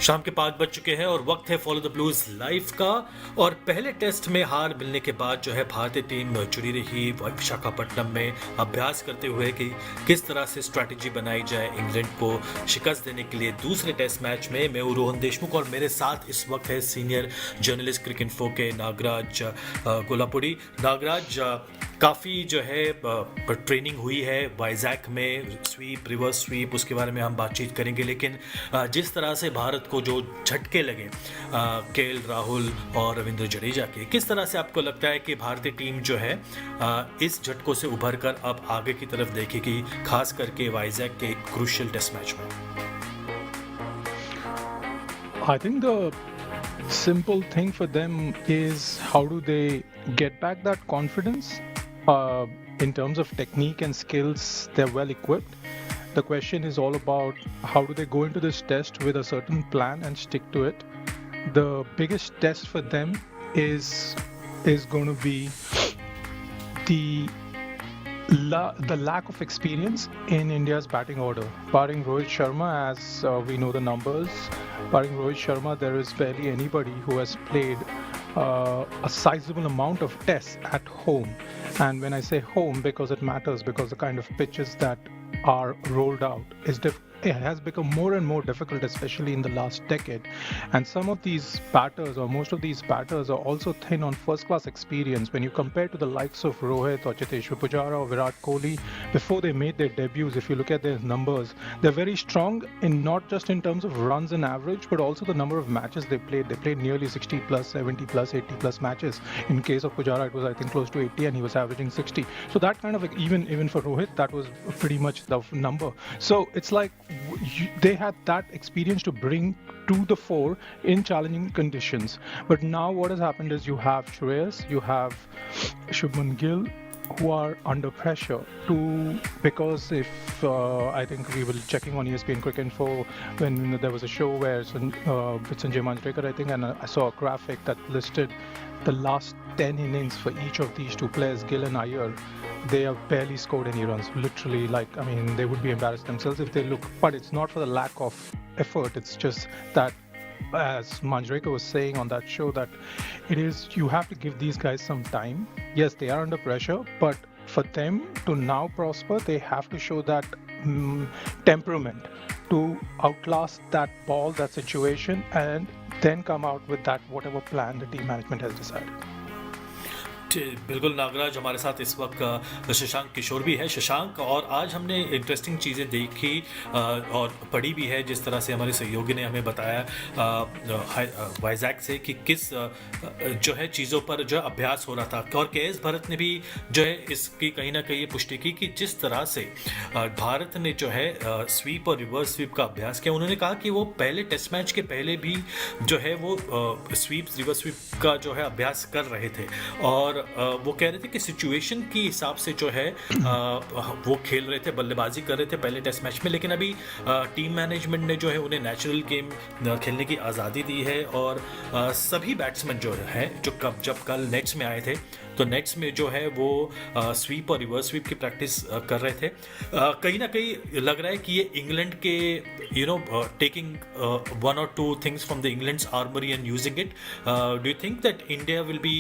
शाम के 5 बज चुके हैं और वक्त है फॉलो द ब्लूज लाइव का। और पहले टेस्ट में हार मिलने के बाद जो है भारतीय टीम जुड़ी रही विशाखापट्टनम में अभ्यास करते हुए कि किस तरह से स्ट्रैटेजी बनाई जाए इंग्लैंड को शिकस्त देने के लिए दूसरे टेस्ट मैच में। मैं हूं रोहन देशमुख और मेरे साथ इस वक्त है सीनियर जर्नलिस्ट क्रिकेट इन्फो के नागराज कोल्हापुरी। नागराज, काफ़ी जो है ट्रेनिंग हुई है वाइजैक में, स्वीप रिवर्स स्वीप, उसके बारे में हम बातचीत करेंगे। लेकिन जिस तरह से भारत को जो झटके लगे केएल राहुल और रविंद्र जडेजा के, किस तरह से आपको लगता है कि भारतीय टीम जो है इस झटकों से उभर कर अब आगे की तरफ देखेगी, खास करके वाइजैक के एक क्रूशियल टेस्ट मैच में? I think the simple thing for them is how do they get back that confidence? In terms of technique and skills, they're well equipped. The question is all about how do they go into this test with a certain plan and stick to it. The biggest test for them is going to be the lack of experience in India's batting order. Barring Rohit Sharma, as we know the numbers, barring Rohit Sharma, there is barely anybody who has played a sizable amount of tests at home. And when I say home, because it matters, because the kind of pitches that are rolled out it has become more and more difficult, especially in the last decade. And some of these batters, or most of these batters, are also thin on first-class experience. When you compare to the likes of Rohit or Cheteshwar Pujara or Virat Kohli, before they made their debuts, if you look at their numbers, they're very strong in not just in terms of runs and average, but also the number of matches they played. They played nearly 60 plus, 70 plus, 80 plus matches. In case of Pujara, it was I think close to 80, and he was averaging 60. So that kind of, even for Rohit, that was pretty much the number. So it's like they had that experience to bring to the fore in challenging conditions. But now what has happened is you have Shreyas, you have Shubhman Gill, who are under pressure because if I think we were checking on ESPN Cricket Info when there was a show where Sanjay Manjrekar, I think, and I saw a graphic that listed the last 10 innings for each of these two players, Gill and Iyer. They have barely scored any runs. Literally, they would be embarrassed themselves if they look. But it's not for the lack of effort. It's just that, as Manjrekar was saying on that show, that you have to give these guys some time. Yes, they are under pressure, but for them to now prosper, they have to show that temperament to outlast that ball, that situation, and then come out with that whatever plan the team management has decided. बिल्कुल नागराज, हमारे साथ इस वक्त शशांक किशोर भी है। शशांक, और आज हमने इंटरेस्टिंग चीज़ें देखी और पढ़ी भी है, जिस तरह से हमारे सहयोगी ने हमें बताया वाइजैक से कि किस जो है चीज़ों पर जो अभ्यास हो रहा था। और केएस भरत ने भी जो है इसकी कहीं ना कहीं पुष्टि की कि जिस तरह से भारत ने जो है स्वीप और रिवर्स स्वीप का अभ्यास किया। उन्होंने कहा कि वो पहले टेस्ट मैच के पहले भी जो है वो स्वीप रिवर्स स्वीप का जो है अभ्यास कर रहे थे, और वो कह रहे थे कि सिचुएशन के हिसाब से जो है वो खेल रहे थे, बल्लेबाजी कर रहे थे पहले टेस्ट मैच में। लेकिन अभी टीम मैनेजमेंट ने जो है उन्हें नेचुरल गेम खेलने की आज़ादी दी है, और सभी बैट्समैन जो है जब कल नेट्स में आए थे तो नेट्स में जो है वो स्वीप और रिवर्स स्वीप की प्रैक्टिस कर रहे थे। कहीं ना कहीं लग रहा है कि ये इंग्लैंड के taking one or two things from the England's armory and using it. Do you think that India will be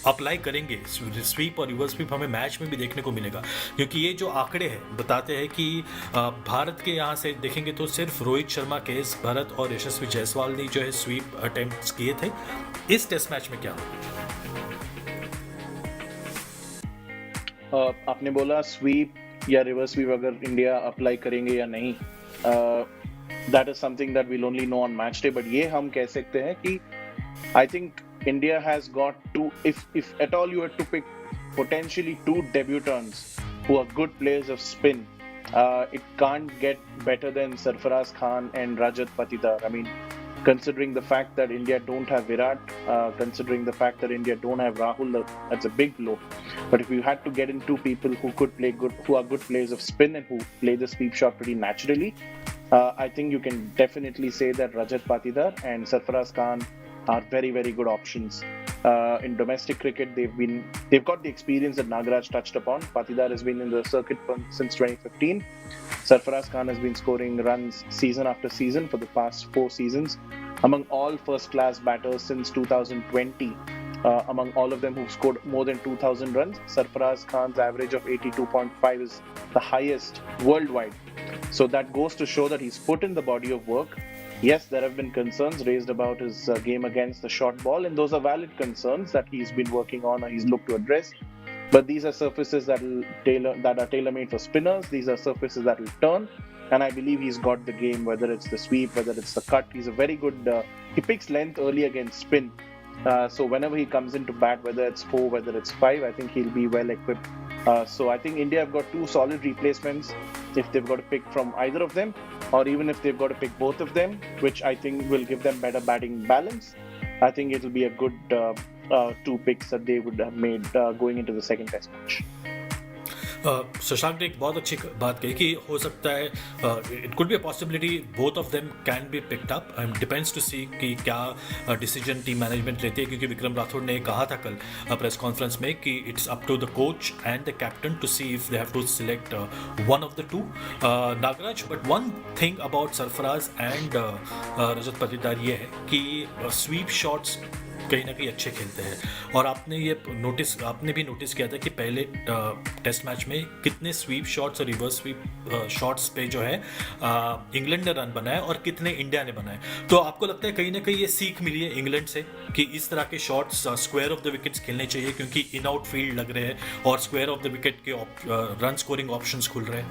apply करेंगे स्वीप और रिवर्स स्वीप? हमें मैच में भी देखने को मिलेगा, क्योंकि ये जो आंकड़े हैं बताते हैं कि भारत के यहाँ से देखेंगे तो सिर्फ रोहित शर्मा, केएस भरत और यशस्वी जायसवाल ने जो है स्वीप अटेम्प्ट्स किए थे। इस टेस्ट मैच में क्या होगा? आपने बोला स्वीप या रिवर्स स्वीप अगर इंडिया अप्लाई करेंगे या नहीं, that is something that will only know on match day. But ये हम कह सकते हैं कि I think India has got two, if at all you were to pick potentially two debutants who are good players of spin, it can't get better than Sarfaraz Khan and Rajat Patidar. I mean, considering the fact that India don't have Virat, considering the fact that India don't have Rahul, that's a big blow. But if you had to get in two people who could play good, who are good players of spin and who play the sweep shot pretty naturally, I think you can definitely say that Rajat Patidar and Sarfaraz Khan are very, very good options. In domestic cricket, they've got the experience that Nagaraj touched upon. Patidar has been in the circuit since 2015. Sarfaraz Khan has been scoring runs season after season for the past 4 seasons. Among all first-class batters since 2020, among all of them who've scored more than 2,000 runs, Sarfaraz Khan's average of 82.5 is the highest worldwide. So that goes to show that he's put in the body of work. Yes, there have been concerns raised about his game against the short ball, and those are valid concerns that he's been working on or he's looked to address. But these are surfaces that are tailor-made for spinners. These are surfaces that will turn, and I believe he's got the game, whether it's the sweep, whether it's the cut. He's a very good, he picks length early against spin. So whenever he comes into bat, whether it's 4, whether it's 5, I think he'll be well equipped. So I think India have got 2 solid replacements if they've got to pick from either of them, or even if they've got to pick both of them, which I think will give them better batting balance. I think it'll be a good 2 picks that they would have made going into the second test match. Shashank ने एक बहुत अच्छी बात कही कि हो सकता है it could be a possibility both of them can be picked up and depends to see कि क्या डिसीजन टीम मैनेजमेंट लेती है, क्योंकि विक्रम राठौड़ ने कहा था कल प्रेस कॉन्फ्रेंस में कि it's up to the coach and the captain to see if they have to select one of the two Nagraj. But one thing about Sarfaraz and Rajat Patidar ये है कि स्वीप शॉट्स कहीं ना कहीं अच्छे खेलते हैं, और आपने भी नोटिस किया था कि पहले टेस्ट मैच में कितने स्वीप शॉट्स और रिवर्स स्वीप शॉट्स पे जो है इंग्लैंड ने रन बनाए और कितने इंडिया ने बनाए. तो आपको लगता है कहीं ना कहीं ये सीख मिली है इंग्लैंड से कि इस तरह के shots square of the wickets खेलने चाहिए, क्योंकि इन आउट फील्ड लग रहे हैं और स्क्वायर ऑफ द विकेट के रन स्कोरिंग ऑप्शंस खुल रहे हैं.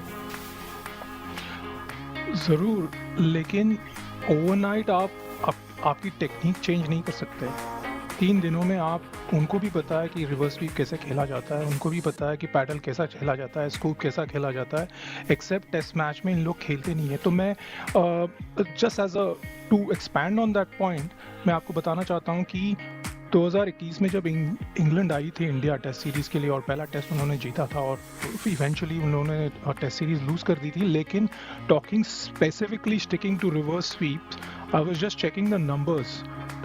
ज़रूर, लेकिन ओवरनाइट आपकी टेक्निक चेंज नहीं कर सकते. 3 दिनों में उनको भी पता है कि रिवर्स स्वीप कैसे खेला जाता है, उनको भी पता है कि पैडल कैसा खेला जाता है, स्कूप कैसा खेला जाता है. एक्सेप्ट टेस्ट मैच में इन लोग खेलते नहीं है. तो मैं just as a to expand on that point, मैं आपको बताना चाहता हूँ कि 2021 में जब इंग्लैंड आई थी इंडिया टेस्ट सीरीज़ के लिए और पहला टेस्ट उन्होंने जीता था और इवेंचुअली उन्होंने टेस्ट सीरीज़ लूज़ कर दी थी. लेकिन talking specifically sticking to reverse sweeps, I was just checking the numbers.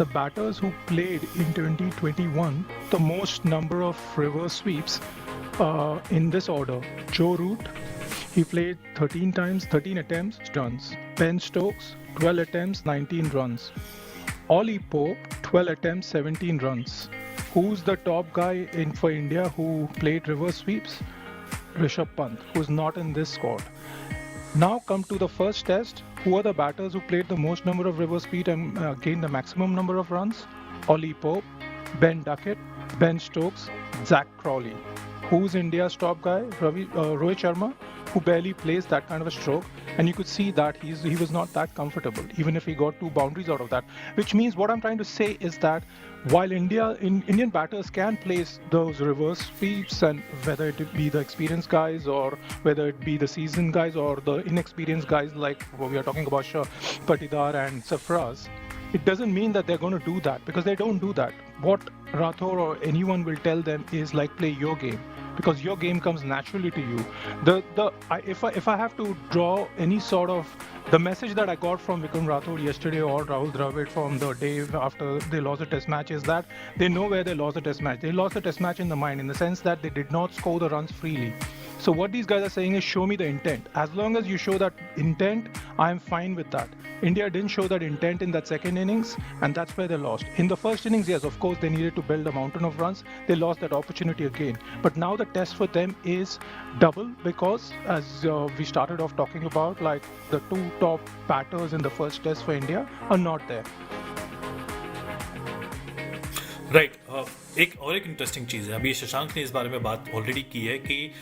The batters who played in 2021, the most number of reverse sweeps in this order. Joe Root, he played 13 times, 13 attempts, runs. Ben Stokes, 12 attempts, 19 runs. Ollie Pope, 12 attempts, 17 runs. Who's the top guy for India who played reverse sweeps? Rishabh Pant, who's not in this squad. Now come to the first test. Who are the batters who played the most number of reverse sweep and gained the maximum number of runs? Ollie Pope, Ben Duckett, Ben Stokes, Zach Crawley. Who's India's top guy? Rohit Sharma, who barely plays that kind of a stroke, and you could see that he was not that comfortable, even if he got 2 boundaries out of that. Which means what I'm trying to say is that while Indian batters can place those reverse sweeps, and whether it be the experienced guys or whether it be the seasoned guys or the inexperienced guys like what we are talking about Patidar and Sarfaraz, it doesn't mean that they're going to do that, because they don't do that. What Rathore or anyone will tell them is like, play your game, because your game comes naturally to you. If I have to draw any sort of the message that I got from Vikram Rathore yesterday or Rahul Dravid from the day after they lost the test match, is that they know where they lost the test match. They lost the test match in the mind, in the sense that they did not score the runs freely. So what these guys are saying is, show me the intent. As long as you show that intent, I am fine with that. India didn't show that intent in that second innings, and that's where they lost. In the first innings, yes, of course, they needed to build a mountain of runs. They lost that opportunity again. But now the test for them is double, because as we started off talking about, like the 2 top batters in the first test for India are not there. Right. एक interesting चीज़ है, अभी शशांक ने इस बारे में बात already की है कि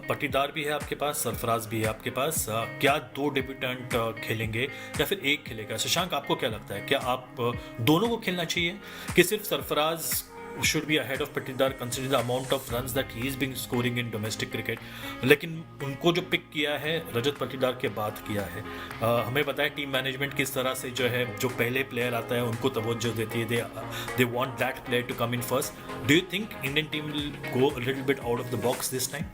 पटीदार भी है आपके पास, सरफराज भी है आपके पास. क्या 2 डेब्यूटेंट खेलेंगे या फिर एक खेलेगा? शशांक, आपको क्या लगता है, क्या आप दोनों को खेलना चाहिए कि सिर्फ Sarfaraz should be ahead of Patidar considering the amount of runs that he is being scoring in domestic cricket? लेकिन उनको जो पिक किया है रजत पाटीदार के बाद किया है. हमें पता है टीम मैनेजमेंट किस तरह से जो है जो पहले प्लेयर आता है उनको तवज्जो देती है. they want that player to come in first. Do you think Indian team will go a little bit out of the box this time?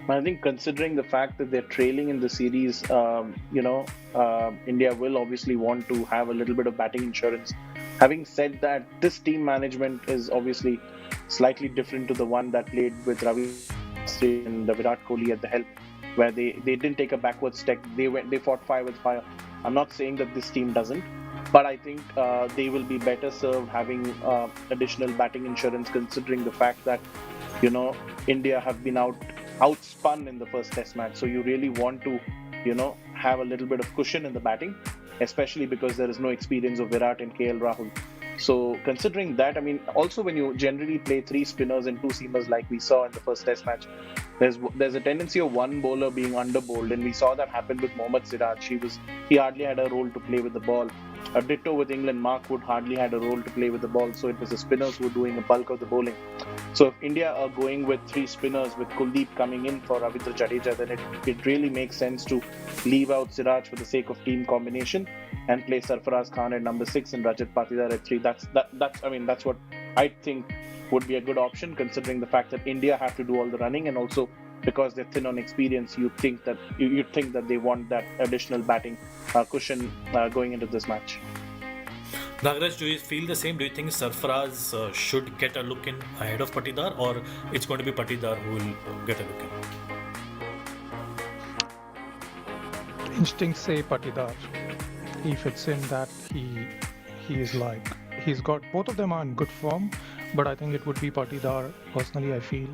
I think considering the fact that they're trailing in the series, India will obviously want to have a little bit of batting insurance. Having said that, this team management is obviously slightly different to the one that played with Ravi and Virat Kohli at the helm, where they didn't take a backward step. They fought fire with fire. I'm not saying that this team doesn't, but I think they will be better served having additional batting insurance, considering the fact that India have been outspun in the first test match. So you really want to, have a little bit of cushion in the batting, especially because there is no experience of Virat and KL Rahul. So considering that, I mean, also when you generally play 3 spinners and 2 seamers like we saw in the first test match, there's a tendency of one bowler being under-bowled, and we saw that happen with Mohammad Siraj. He hardly had a role to play with the ball. Ditto with England, Mark Wood hardly had a role to play with the ball, so it was the spinners who were doing a bulk of the bowling. So if India are going with 3 spinners with Kuldeep coming in for Ravindra Jadeja, then it really makes sense to leave out Siraj for the sake of team combination and play Sarfaraz Khan at number 6 and Rajat Patidar at 3. That's what I think would be a good option, considering the fact that India have to do all the running, and also because they're thin on experience, you think that they want that additional batting cushion going into this match. Nagaraj, do you feel the same? Do you think Sarfaraz should get a look in ahead of Patidar, or it's going to be Patidar who will get a look in? Instincts say Patidar. He fits in that he is like, he's got, both of them are in good form, but I think it would be Patidar. Personally, I feel,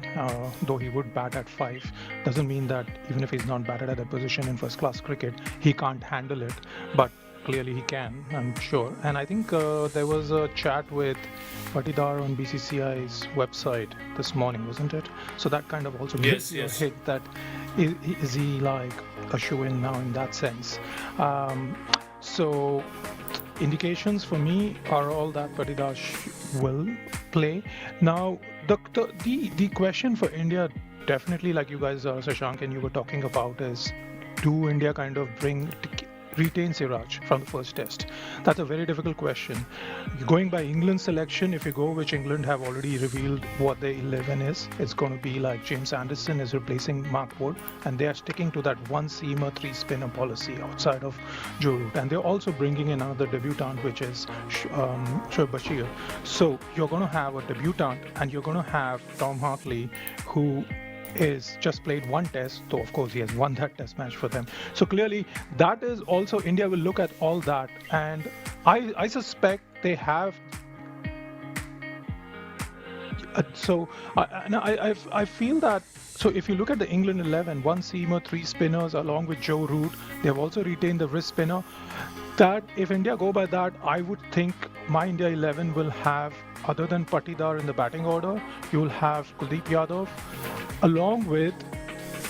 though he would bat at 5, doesn't mean that even if he's not batted at that position in first class cricket, he can't handle it. But clearly he can, I'm sure. And I think there was a chat with Patidar on BCCI's website this morning, wasn't it? So that kind of also gives you a hit that is he like a shoe-in now in that sense. So indications for me are all that Patidar will play. Now, the question for India, definitely, like you guys, Shashank, and you were talking about, is do India kind of retain Siraj from the first test? That's a very difficult question. Going by England's selection, if you go, which England have already revealed what their 11 is, it's going to be like James Anderson is replacing Mark Wood, and they are sticking to that 1-seamer, 3-spinner policy outside of Joe Root. And they're also bringing in another debutant, which is Shoaib Bashir. So you're going to have a debutant, and you're going to have Tom Hartley, who is just played 1 test, though of course he has won that test match for them. So clearly that is also, India will look at all that, and I suspect they have I feel that, so if you look at the England 11, 1-seamer, 3 spinners along with Joe Root, they have also retained the wrist spinner. That if India go by that, I would think my India 11 will have, other than Patidar in the batting order, you will have Kuldeep Yadav along with,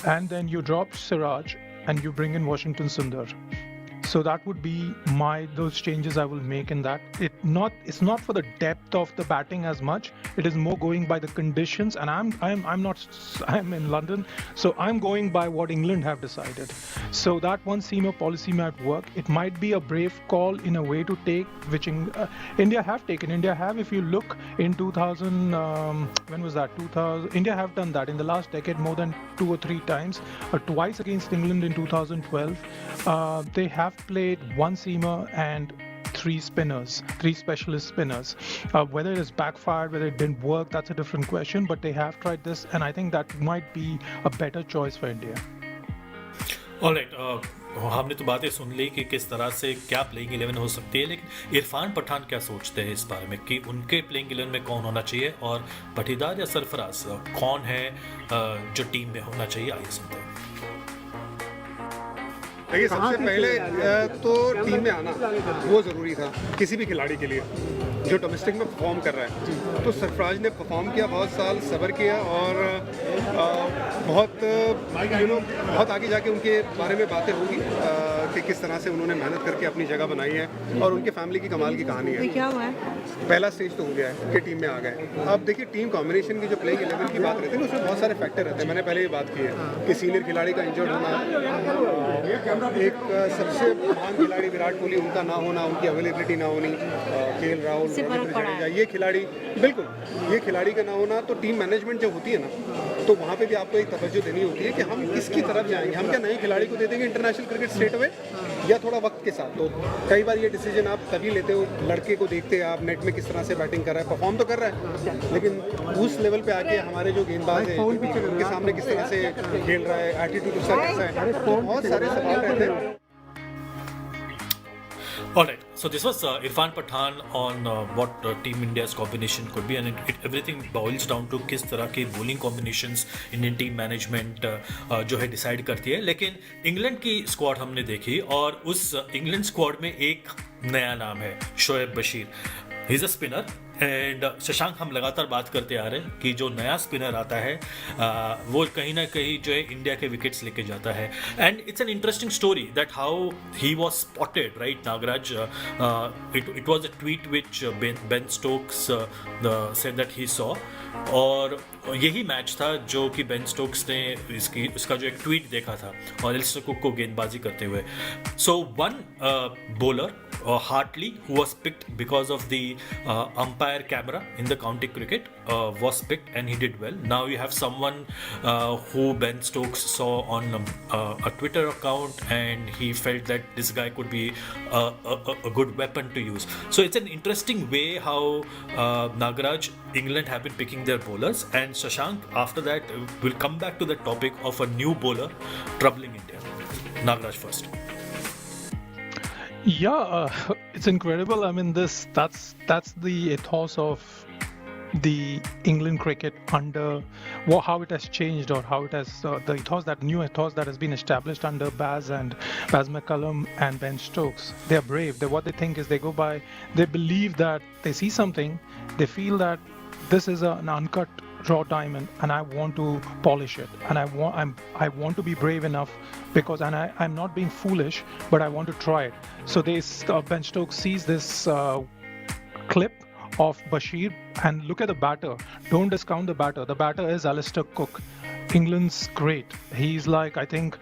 and then you drop Siraj and you bring in Washington Sundar. So that would be those changes I will make in that. It's not for the depth of the batting as much. It is more going by the conditions, and I'm in London, so I'm going by what England have decided. So that 1-seamer policy might work. It might be a brave call in a way to take, which India have taken. India have, if you look in 2000, when was that? 2000. India have done that in the last decade more than 2 or 3 times. Twice against England in 2012. They have played 1-seamer and 3 spinners, 3 specialist spinners. Whether it has backfired, whether it didn't work, that's a different question, but they have tried this, and I think that might be a better choice for India. Alright, हमने तो बातें सुन ली कि किस तरह से क्या playing 11 हो सकती है, लेकिन इरफान पठान क्या सोचते हैं इस बारे में कि उनके प्लेइंग 11 में कौन होना चाहिए, और पाटीदार या सरफराज कौन है जो टीम में होना चाहिए, आइए सुनते हैं। देखिए, सबसे पहले तो टीम में आना वो ज़रूरी था किसी भी खिलाड़ी के लिए जो डोमेस्टिक में परफॉर्म कर रहा है। तो सरफराज ने परफॉर्म किया, बहुत साल सब्र किया, और बहुत आगे जाके उनके बारे में बातें होगी कि किस तरह से उन्होंने मेहनत करके अपनी जगह बनाई है, और उनके फैमिली की कमाल की कहानी है। क्या हुआ है? पहला स्टेज तो हो गया है कि टीम में आ गए। अब देखिए, टीम कॉम्बिनेशन की जो प्लेइंग 11 की बात रहती है, उसमें बहुत सारे फैक्टर रहते हैं। मैंने पहले ये बात की है कि सीनियर खिलाड़ी का इंजर्ड होना, एक सबसे महान खिलाड़ी विराट कोहली उनका ना होना, उनकी अवेलेबिलिटी ना होनी, केएल राहुल, ये खिलाड़ी, बिल्कुल ये खिलाड़ी का ना होना, तो टीम मैनेजमेंट जो होती है ना, तो वहाँ पे भी आपको एक तवज्जो देनी होती है कि हम किसकी तरफ जाएंगे, हम क्या नए खिलाड़ी को दे देंगे इंटरनेशनल क्रिकेट स्ट्रेट अवे या थोड़ा वक्त के साथ। तो कई बार ये डिसीजन आप तभी लेते हो, लड़के को देखते हैं आप नेट में किस तरह से बैटिंग कर रहा है, परफॉर्म तो कर रहा है, लेकिन उस लेवल पे आके हमारे जो गेंदबाज है उनके सामने किस तरह से खेल रहा है, एटीट्यूड उसका कैसा है, तो बहुत सारे सवाल रहते हैं। Alright, so this was Irfan Pathan on what Team India's combination could be, and everything boils down to किस तरह के bowling combinations Indian team management जो है decide करती है। लेकिन इंग्लैंड की स्क्वाड हमने देखी और उस इंग्लैंड स्क्वाड में एक नया नाम है, Shoaib Bashir. He is a spinner and Shashank, हम लगातार बात करते आ रहे हैं कि जो नया स्पिनर आता है वो कहीं ना कहीं जो है इंडिया के विकेट्स लेके जाता है। And it's an interesting story that how he was spotted, right Nagaraj? It was a tweet which Ben Stokes said that he saw, और यही मैच था जो कि बेन स्टोक्स ने उसका जो एक ट्वीट देखा था और एलिस्टर कुक को गेंदबाजी करते हुए। So one bowler Hartley, who was picked because of the umpire camera in the county cricket, was picked and he did well. Now you have someone who Ben Stokes saw on a Twitter account and he felt that this guy could be a good weapon to use. So it's an interesting way how Nagaraj, England have been picking their bowlers, and Shashank, after that we'll come back to the topic of a new bowler troubling India. Nagaraj first. Yeah, it's incredible. I mean, that's the ethos of the England cricket under how it has changed, or how it has the ethos, that new ethos that has been established under Baz McCullum and Ben Stokes. They are brave. What they think is they go by. They believe that they see something. They feel that this is an uncut raw diamond, and I want to polish it, and I want to be brave enough because, and I'm not being foolish, but I want to try it. So Ben Stokes sees this clip of Bashir and look at the batter. Don't discount the batter. The batter is Alistair Cook, England's great. He's like, I think,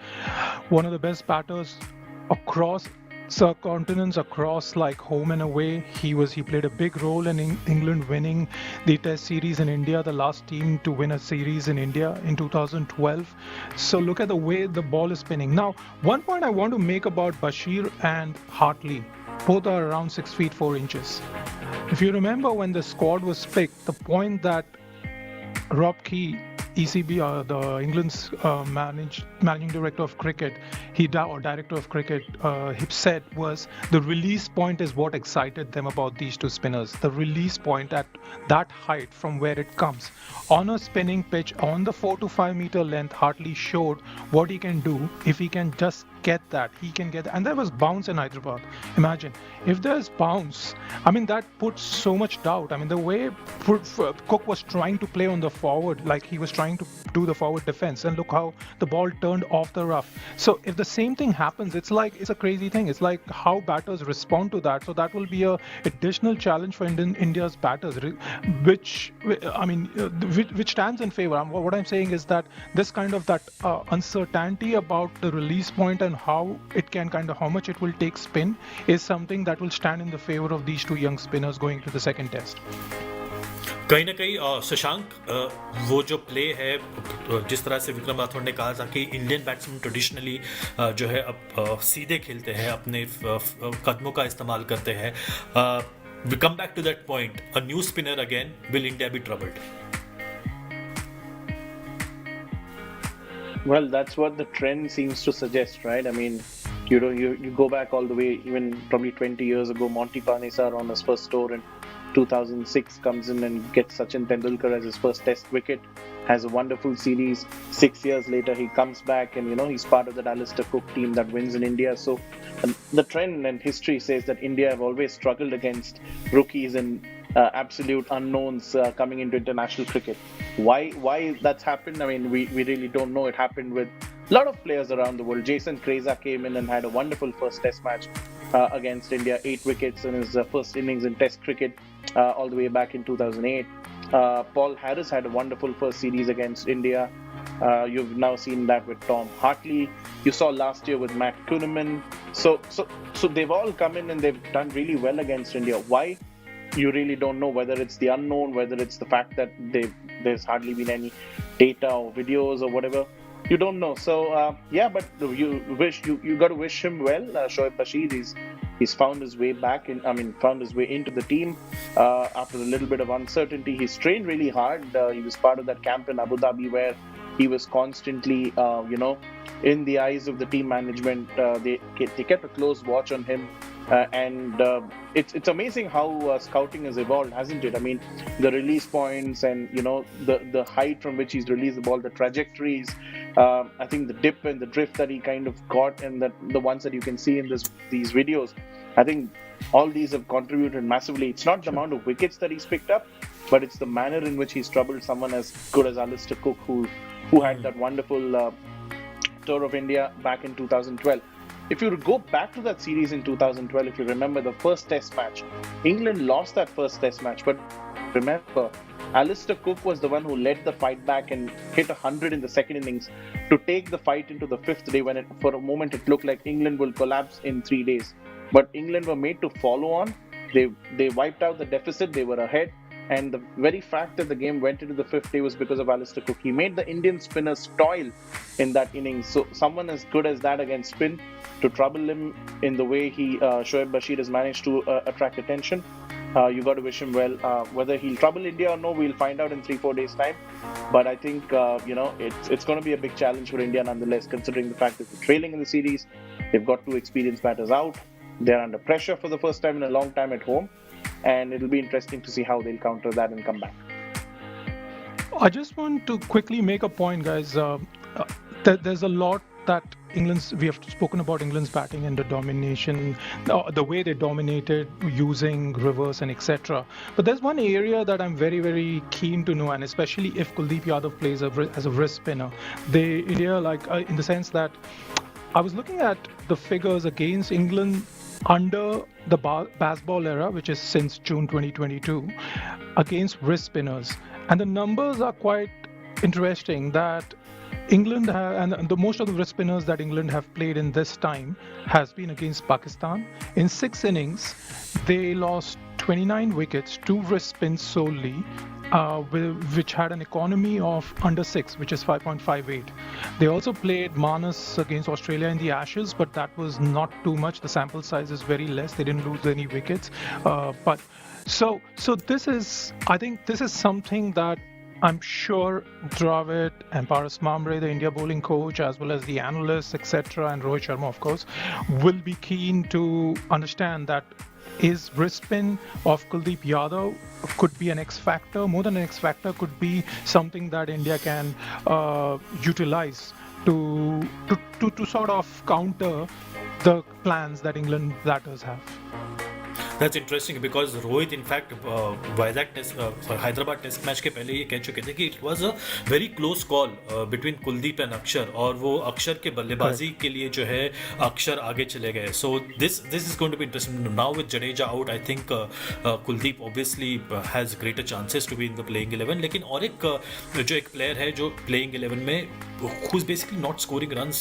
one of the best batters across subcontinents, across like home and away. He played a big role in England winning the Test series in India, the last team to win a series in India in 2012. So look at the way the ball is spinning. Now, one point I want to make about Bashir and Hartley, both are around 6 feet 4 inches. If you remember when the squad was picked, the point that Rob Key, ECB, the England's managing director of cricket, or director of cricket, he said was the release point is what excited them about these two spinners. The release point at that height from where it comes. On a spinning pitch, on the 4 to 5 meter length, Hartley showed what he can do if he can just get that. He can get that. And there was bounce in Hyderabad. Imagine, if there's bounce, I mean, that puts so much doubt. I mean, the way Cook was trying to play on the forward, like he was trying to do the forward defense, and look how the ball turned off the rough. So if the same thing happens, it's a crazy thing. It's like how batters respond to that. So that will be a additional challenge for India's batters, which stands in favor. What I'm saying is that this kind of that uncertainty about the release point and how much it will take spin is something that will stand in the favor of these two young spinners going to the second test. कहीं ना कहीं शशांक, वो जो play है, जिस तरह से विक्रम राठौड़ ने कहा था कि इंडियन बैट्समैन ट्रेडिशनली जो है अब सीधे खेलते हैं, अपने कदमों का इस्तेमाल करते हैं. We come back to that point. A new spinner again. Will India be troubled? Well, that's what the trend seems to suggest, right? I mean, you go back all the way, even probably 20 years ago, Monty Panesar on his first tour in 2006 comes in and gets Sachin Tendulkar as his first test wicket, has a wonderful series. 6 years later, he comes back and, he's part of that Alistair Cook team that wins in India. So the trend and history says that India have always struggled against rookies and absolute unknowns coming into international cricket. Why that's happened? I mean, we really don't know. It happened with a lot of players around the world. Jason Kreza came in and had a wonderful first test match against India, 8 wickets in his first innings in test cricket all the way back in 2008. Paul Harris had a wonderful first series against India. You've now seen that with Tom Hartley. You saw last year with Matt Kuhneman. So they've all come in and they've done really well against India. Why? You really don't know, whether it's the unknown, whether it's the fact that there's hardly been any data or videos or whatever. You don't know. So but you got to wish him well. Shoaib Bashir, he's found his way back found his way into the team after a little bit of uncertainty. He's trained really hard. He was part of that camp in Abu Dhabi where he was constantly, in the eyes of the team management. They kept a close watch on him. And it's amazing how scouting has evolved, hasn't it? I mean, the release points and the height from which he's released the ball, the trajectories. I think the dip and the drift that he kind of got, and the ones that you can see in these videos. I think all these have contributed massively. It's not the amount of wickets that he's picked up, but it's the manner in which he's troubled someone as good as Alistair Cook, who had that wonderful tour of India back in 2012. If you go back to that series in 2012, if you remember the first test match, England lost that first test match. But remember, Alistair Cook was the one who led the fight back and hit 100 in the second innings to take the fight into the fifth day when for a moment it looked like England will collapse in 3 days. But England were made to follow on. They wiped out the deficit. They were ahead. And the very fact that the game went into the fifth day was because of Alistair Cook. He made the Indian spinners toil in that innings. So someone as good as that against spin, to trouble him in the way Shoaib Bashir has managed to attract attention, you got to wish him well. Whether he'll trouble India or no, we'll find out in 3-4 days' time. But I think it's going to be a big challenge for India nonetheless, considering the fact that they're trailing in the series. They've got 2 experienced batters out. They're under pressure for the first time in a long time at home. And it'll be interesting to see how they'll counter that and come back. I just want to quickly make a point, guys. There's a lot that we have spoken about England's batting and the domination, the way they dominated using reverse and etc. But there's one area that I'm very, very keen to know, and especially if Kuldeep Yadav plays as a wrist spinner. In the sense that I was looking at the figures against England under the Bazball era, which is since June 2022, against wrist spinners. And the numbers are quite interesting that England most of the wrist spinners that England have played in this time has been against Pakistan. In 6 innings, they lost 29 wickets, 2 wrist spins solely, which had an economy of under 6, which is 5.58. They also played Manas against Australia in the Ashes, but that was not too much. The sample size is very less. They didn't lose any wickets. So I think this is something that I'm sure Dravid and Paras Mamre, the India bowling coach, as well as the analysts, etc., and Rohit Sharma, of course, will be keen to understand that is wrist spin of Kuldeep Yadav could be an X factor. More than an X factor, could be something that India can utilize to sort of counter the plans that England batters have. That's interesting because Rohit, in fact, Vizag Hyderabad test match के पहले ये कह चुके थे कि it was a very close call between Kuldeep and Akshar, और वो अक्षर के बल्लेबाजी के लिए जो है अक्षर आगे चले गए. So this is going to be interesting. Now with Jadeja out, I think Kuldeep obviously has greater chances to be in the playing 11. लेकिन और एक प्लेयर है जो प्लेइंग 11 में who's basically not scoring runs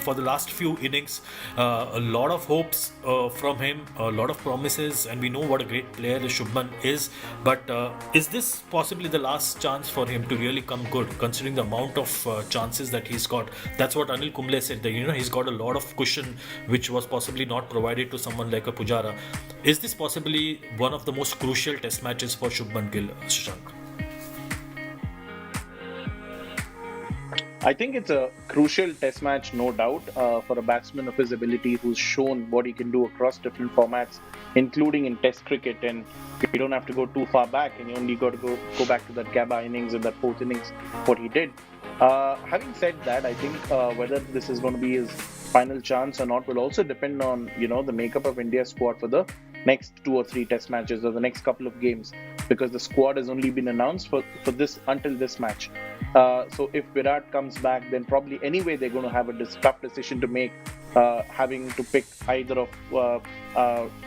for the last few innings. A lot of hopes from him, a lot of promises, and we know what a great player Shubhman is. But is this possibly the last chance for him to really come good, considering the amount of chances that he's got? That's what Anil Kumble said, that he's got a lot of cushion which was possibly not provided to someone like a Pujara. Is this possibly one of the most crucial test matches for Shubhman Gill, Shashank? I think it's a crucial test match, no doubt, for a batsman of his ability who's shown what he can do across different formats, including in test cricket. And you don't have to go too far back, and you only got to go back to that Gabba innings and that 4th innings, what he did. Having said that, I think whether this is going to be his final chance or not will also depend on the makeup of India's squad for the next 2 or 3 test matches or the next couple of games, because the squad has only been announced for this until this match. So if Virat comes back, then probably anyway they're going to have a tough decision to make, having to pick either of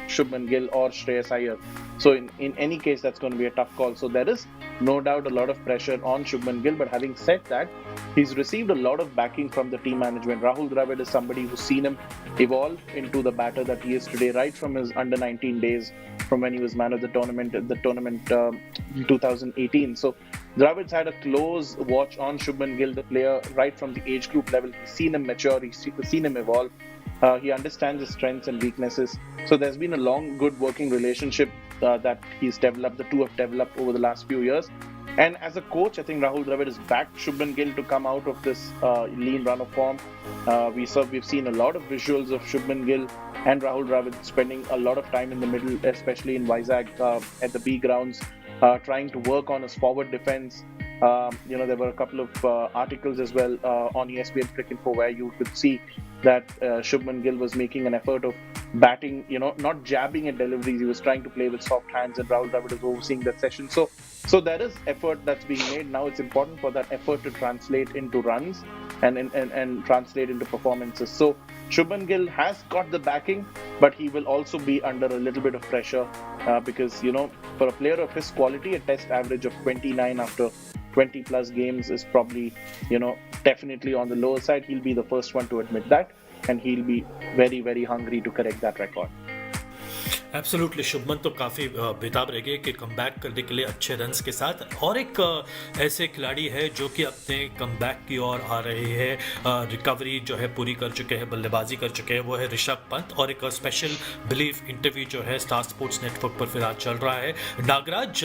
Shubman Gill or Shreyas Iyer. So in any case, that's going to be a tough call. So there is no doubt a lot of pressure on Shubman Gill. But having said that, he's received a lot of backing from the team management. Rahul Dravid is somebody who's seen him evolve into the batter that he is today, right from his under 19 days, from when he was man of the tournament in 2018. So Dravid's had a close watch on Shubman Gill, the player, right from the age group level. He's seen him mature, he's seen him evolve. He understands his strengths and weaknesses. So there's been a long, good working relationship that he's developed, the two have developed over the last few years. And as a coach, I think Rahul Dravid has backed Shubman Gill to come out of this lean run of form. We've seen a lot of visuals of Shubman Gill and Rahul Dravid spending a lot of time in the middle, especially in Vizag at the B grounds, trying to work on his forward defense. There were a couple of articles as well on ESPN Cricinfo where you could see that Shubman Gill was making an effort of batting, not jabbing at deliveries. He was trying to play with soft hands, and Rahul Dravid was overseeing that session. So there is effort that's being made. Now it's important for that effort to translate into runs and translate into performances. So Shubman Gill has got the backing, but he will also be under a little bit of pressure because, for a player of his quality, a test average of 29 after 20 plus games is probably, definitely on the lower side. He'll be the first one to admit that, and he'll be very, very hungry to correct that record. Absolutely Shubman तो काफ़ी बेताब रह गए कि comeback करने के लिए अच्छे रन्स के साथ, और एक ऐसे खिलाड़ी है जो कि अपने कमबैक की ओर आ रहे हैं, रिकवरी जो है पूरी कर चुके हैं, बल्लेबाजी कर चुके हैं, वो है ऋषभ पंत। और एक स्पेशल बिलीफ इंटरव्यू जो है स्टार स्पोर्ट्स नेटवर्क पर फिर आज चल रहा है। नागराज,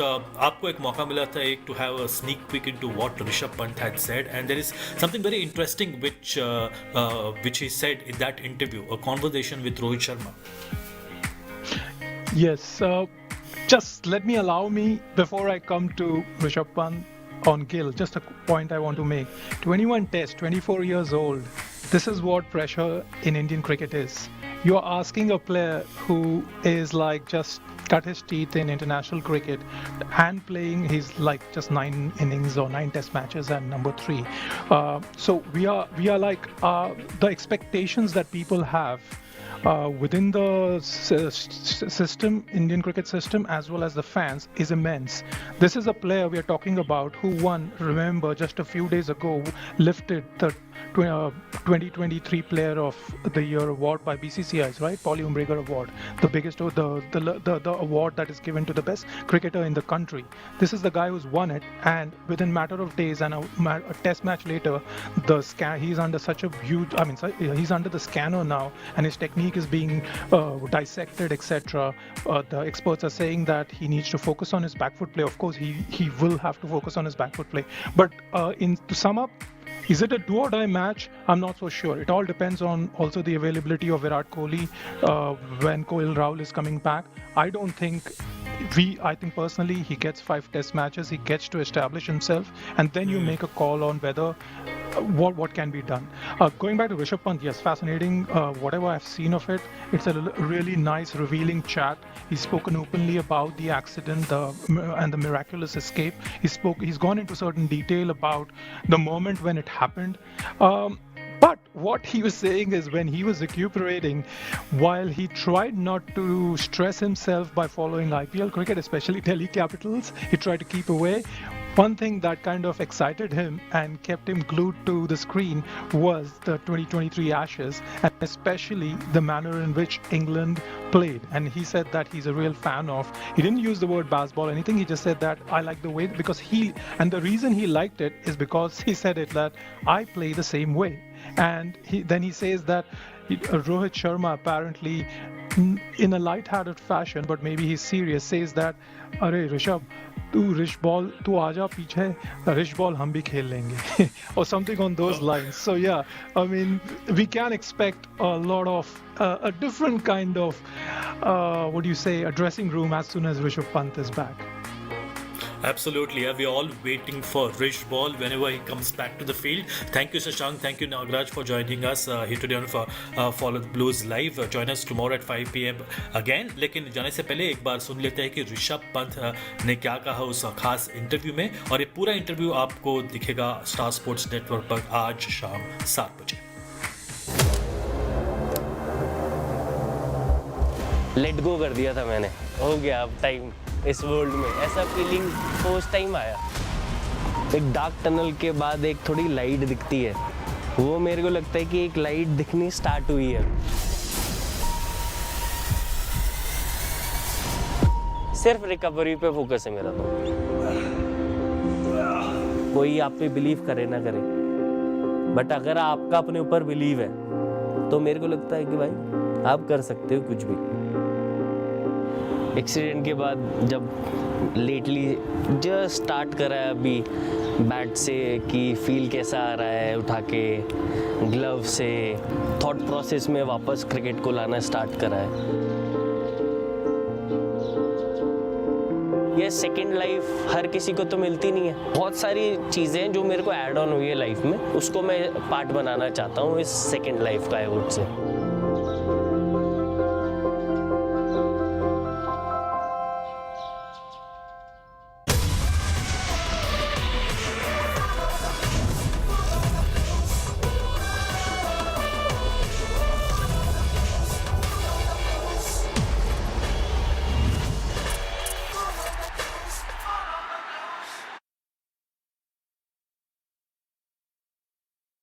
आपको एक मौका मिला था to have a sneak peek into what Rishabh Pant had said, and there is something very interesting which he said in that interview, a conversation with Rohit Sharma. Yes, just let me allow me, before I come to Rishabh Pant on Gill, just a point I want to make. 21 tests, 24 years old. This is what pressure in Indian cricket is. You're asking a player who is like just cut his teeth in international cricket and playing his like just 9 innings or 9 test matches and number 3. So we are like the expectations that people have within the system, Indian cricket system, as well as the fans, is immense. This is a player we are talking about who won, remember, just a few days ago, lifted the 2023 Player of the Year award by BCCI's, right? Paulie Umbriger Award, the biggest, the award that is given to the best cricketer in the country. This is the guy who's won it, and within matter of days and a test match later, he's under such a huge, he's under the scanner now, and his technique is being dissected, etc. The experts are saying that he needs to focus on his back foot play. Of course, he will have to focus on his back foot play. But to sum up, is it a do or die match? I'm not so sure. It all depends on also the availability of Virat Kohli when KL Rahul is coming back. I don't think I think personally he gets 5 test matches, he gets to establish himself, and then you make a call on whether what can be done. Going back to Rishabh Pant, yes, fascinating. Whatever I've seen of it, it's a really nice, revealing chat. He's spoken openly about the accident and the miraculous escape. He's gone into certain detail about the moment when it happened. But what he was saying is when he was recuperating, while he tried not to stress himself by following IPL cricket, especially Delhi Capitals, he tried to keep away. One thing that kind of excited him and kept him glued to the screen was the 2023 Ashes, and especially the manner in which England played. And he said that he's a real fan of. He didn't use the word baseball or anything. He just said that I like the way, because and the reason he liked it is because he said it that I play the same way. And then he says that Rohit Sharma apparently, in a light-hearted fashion, but maybe he's serious, says that, "Arey Rishabh, तू आजा पीछे, रिश ball हम भी खेल लेंगे," or something on those lines. So yeah, I mean, we can expect a lot of a different kind of a dressing room as soon as Rishabh Pant is back. Absolutely, yeah. We're all waiting for Rish Ball whenever he comes back to the field. Thank you, Shashank. Thank you, Nagraj, for joining us here today on Follow the Blues Live. Join us tomorrow at 5 p.m. again. लेकिन जाने से पहले एक बार सुन लेते हैं कि ऋषभ पंत ने क्या कहा उस खास इंटरव्यू में, और ये पूरा इंटरव्यू आपको दिखेगा स्टार स्पोर्ट्स नेटवर्क पर आज शाम 7 बजे। लेट गो कर दिया था मैंने, हो गया अब टाइम इस वर्ल्ड में, ऐसा फीलिंग फर्स्ट टाइम आया। एक डार्क टनल के बाद एक थोड़ी लाइट दिखती है, वो मेरे को लगता है कि एक लाइट दिखनी स्टार्ट हुई है। सिर्फ रिकवरी पे फोकस है मेरा तो। कोई आप पे बिलीव करे ना करे, बट अगर आपका अपने ऊपर बिलीव है तो मेरे को लगता है कि भाई आप कर सकते हो कुछ भी। एक्सीडेंट के बाद जब लेटली जस्ट स्टार्ट करा है अभी बैट से कि फील कैसा आ रहा है उठा के, ग्लव से थॉट प्रोसेस में वापस क्रिकेट को लाना स्टार्ट करा है। ये सेकंड लाइफ हर किसी को तो मिलती नहीं है। बहुत सारी चीज़ें जो मेरे को ऐड ऑन हुई है लाइफ में, उसको मैं पार्ट बनाना चाहता हूँ इस सेकंड लाइफ का, आई वुड से।